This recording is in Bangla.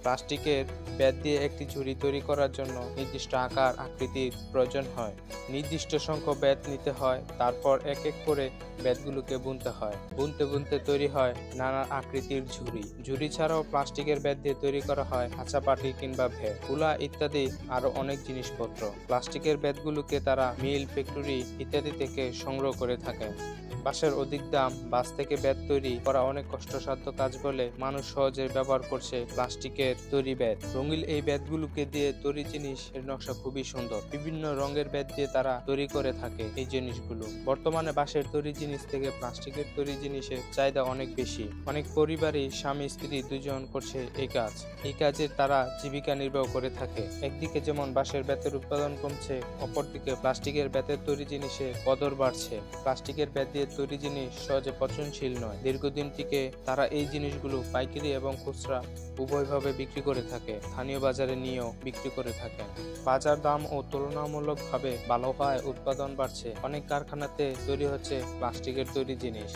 প্লাস্টিকের ব্যাট দিয়ে একটি ঝুড়ি তৈরি করার জন্য নির্দিষ্ট আকার আকৃতির প্রয়োজন হয়। নির্দিষ্ট সংখ্যক ব্যাট নিতে হয়, তারপর এক এক করে ব্যাটগুলোকে বুনতে হয়। বুনতে বুনতে তৈরি হয় নানা আকৃতির ঝুড়ি। ঝুড়ি ছাড়াও প্লাস্টিকের ব্যাট দিয়ে তৈরি করা হয় খাঁচাপাটি কিংবা ভ্যাট, তুলা ইত্যাদি আরো অনেক জিনিসপত্র। প্লাস্টিকের ব্যাটগুলোকে তারা মিল, ফ্যাক্টরি ইত্যাদি থেকে সংগ্রহ করে থাকেন। বাঁশের অধিক দাম, বাঁশ থেকে ব্যাট তৈরি করা অনেক কষ্টসাধ্য কাজ বলে মানুষ সহজে ব্যবহার করছে প্লাস্টিকের তৈরি ব্যাট। রঙিন এই ব্যাটগুলোকে দিয়ে তৈরি জিনিসের নকশা খুবই সুন্দর। বিভিন্ন রঙের ব্যাট দিয়ে তারা তৈরি করে থাকে এই জিনিসগুলো। বর্তমানে বাঁশের তৈরি জিনিস থেকে প্লাস্টিকের তৈরি জিনিসের চাহিদা অনেক বেশি। অনেক পরিবারই স্বামী স্ত্রী দুজন করছে এই কাজ। এই কাজে তারা জীবিকা নির্বাহ করে থাকে। একদিকে যেমন বাঁশের ব্যাতের উৎপাদন কমছে, অপরদিকে প্লাস্টিকের ব্যাতের তৈরি জিনিসের কদর বাড়ছে। প্লাস্টিকের ব্যাট দিয়ে তৈরি জিনিস সহজে পচনশীল নয়। দীর্ঘদিন থেকে তারা এই জিনিসগুলো পাইকারি এবং খুচরা উভয়ভাবে বিক্রি করে থাকে। স্থানীয় বাজারে নিয়েও বিক্রি করে থাকেন। বাজার দাম ও তুলনামূলকভাবে ভালো হওয়ায় উৎপাদন বাড়ছে। অনেক কারখানাতে তৈরি হচ্ছে প্লাস্টিকের তৈরি জিনিস।